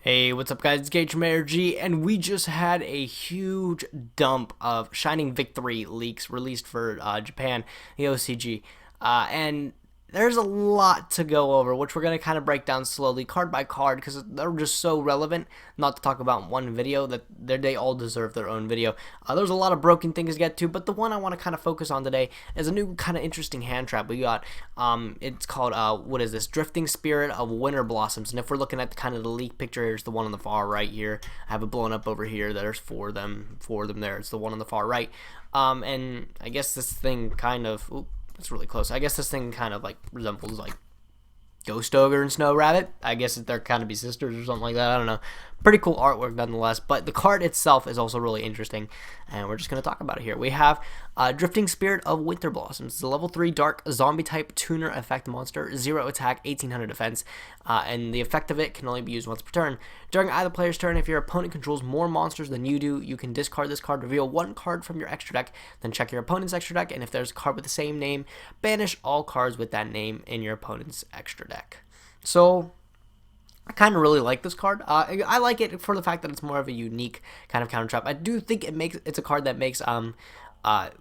Hey, what's up guys, it's Gage from ARG, and we just had a huge dump of Shining Victory leaks released for Japan, the OCG, and there's a lot to go over, which we're going to kind of break down slowly, card by card, because they're just so relevant, not to talk about one video, that they all deserve their own video. There's a lot of broken things to get to, but the one I want to kind of focus on today is a new kind of interesting hand trap we got. It's called, what is this? Drifting Spirit of Winter Blossoms, and if we're looking at kind of the leak picture, here's the one on the far right here. I have it blown up over here. There's four of them there. It's the one on the far right. And I guess this thing kind of... Ooh, it's really close. I guess this thing kind of like resembles like Ghost Ogre and Snow Rabbit. I guess they're kind of be sisters or something like that. I don't know. Pretty cool artwork nonetheless, but the card itself is also really interesting, and we're just going to talk about it here. We have Drifting Spirit of Winter Blossoms. It's a level 3 dark zombie type tuner effect monster, 0 attack, 1800 defense, and the effect of it can only be used once per turn. During either player's turn, if your opponent controls more monsters than you do, you can discard this card, reveal one card from your extra deck, then check your opponent's extra deck, and if there's a card with the same name, banish all cards with that name in your opponent's extra deck. So I kind of really like this card. I like it for the fact that it's more of a unique kind of counter trap. I do think it's a card that makes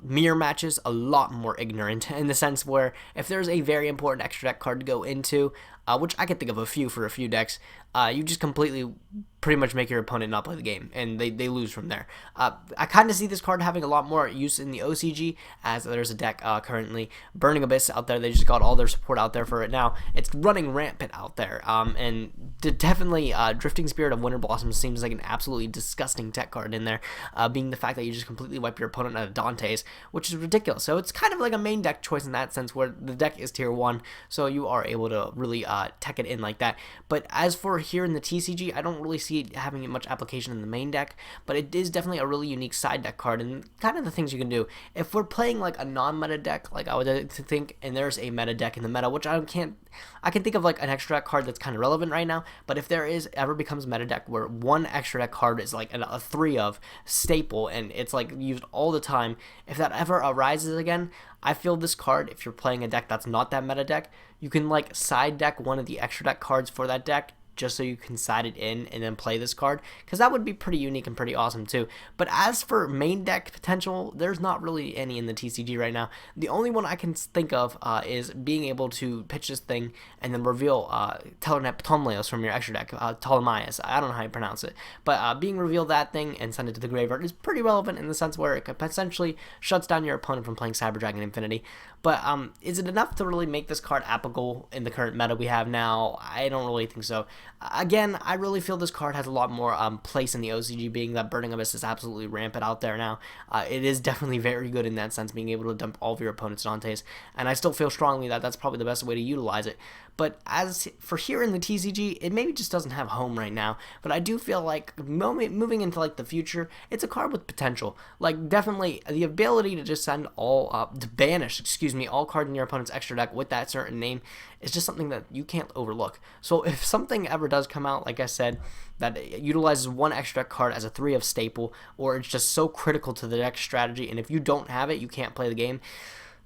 mirror matches a lot more ignorant, in the sense where if there's a very important extra deck card to go into, which I can think of a few for a few decks, you just completely pretty much make your opponent not play the game, and they lose from there. I kind of see this card having a lot more use in the OCG, as there's a deck currently, Burning Abyss, out there. They just got all their support out there for it now. It's running rampant out there, and definitely Drifting Spirit of Winter Blossoms seems like an absolutely disgusting tech card in there, being the fact that you just completely wipe your opponent out of Dante's, which is ridiculous. So it's kind of like a main deck choice in that sense, where the deck is tier 1, so you are able to really tech it in like that. But as for here in the TCG, I don't really see it having much application in the main deck, but it is definitely a really unique side deck card, and kind of the things you can do. If we're playing like a non-meta deck, like I would think, and there's a meta deck in the meta, which I can think of like an extra deck card that's kind of relevant right now, but if there ever becomes meta deck where one extra deck card is like a 3 of staple, and it's like used all the time, if that ever arises again, I feel this card, if you're playing a deck that's not that meta deck, you can like side deck one of the extra deck cards for that deck, just so you can side it in and then play this card, because that would be pretty unique and pretty awesome too. But as for main deck potential, there's not really any in the TCG right now. The only one I can think of is being able to pitch this thing and then reveal Ptomleos from your extra deck, Ptolemaeus, I don't know how you pronounce it, but being reveal that thing and send it to the graveyard is pretty relevant, in the sense where it essentially shuts down your opponent from playing Cyber Dragon Infinity. But is it enough to really make this card applicable in the current meta we have now? I don't really think so. Again, I really feel this card has a lot more place in the OCG, being that Burning Abyss is absolutely rampant out there now. It is definitely very good in that sense, being able to dump all of your opponent's Dantes, and I still feel strongly that that's probably the best way to utilize it. But as for here in the TCG, it maybe just doesn't have home right now, but I do feel like moving into like the future, it's a card with potential. Like definitely the ability to just send to banish, all cards in your opponent's extra deck with that certain name is just something that you can't overlook. So if something ever does come out, like I said, that utilizes one extra deck card as a 3 of staple, or it's just so critical to the deck strategy, and if you don't have it, you can't play the game,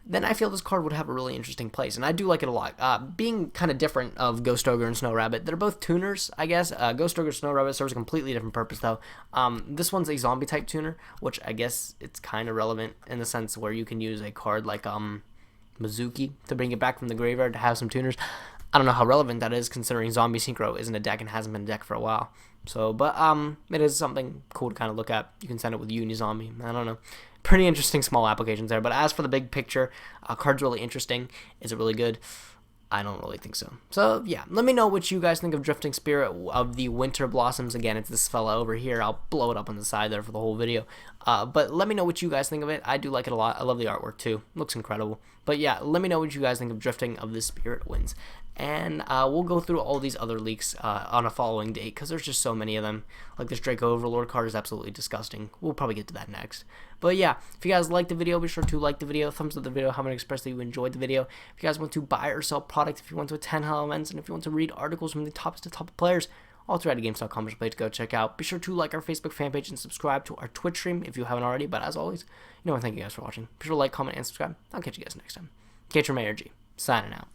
then I feel this card would have a really interesting place, and I do like it a lot. Being kind of different of Ghost Ogre and Snow Rabbit, they're both tuners, I guess. Ghost Ogre and Snow Rabbit serves a completely different purpose, though. This one's a zombie type tuner, which I guess it's kind of relevant in the sense where you can use a card like Mizuki to bring it back from the graveyard to have some tuners. I don't know how relevant that is, considering Zombie Synchro isn't a deck and hasn't been a deck for a while. So, but it is something cool to kind of look at. You can send it with Unizombie. I don't know. Pretty interesting small applications there. But as for the big picture, card's really interesting. Is it really good? I don't really think so. So, yeah, let me know what you guys think of Drifting Spirit of the Winter Blossoms. Again, it's this fella over here. I'll blow it up on the side there for the whole video. But let me know what you guys think of it. I do like it a lot. I love the artwork, too. Looks incredible. But, yeah, let me know what you guys think of Drifting of the Spirit Winds. And we'll go through all these other leaks on a following date, because there's just so many of them. Like this Draco Overlord card is absolutely disgusting. We'll probably get to that next. But yeah, if you guys liked the video, be sure to like the video, thumbs up the video, how many express that you enjoyed the video. If you guys want to buy or sell products, if you want to attend Hell events, and if you want to read articles from the tops to top players, all throughout games.com is a place to go check out. Be sure to like our Facebook fan page and subscribe to our Twitch stream if you haven't already. But as always, thank you guys for watching. Be sure to like, comment, and subscribe. I'll catch you guys next time. Gage from ARG, signing out.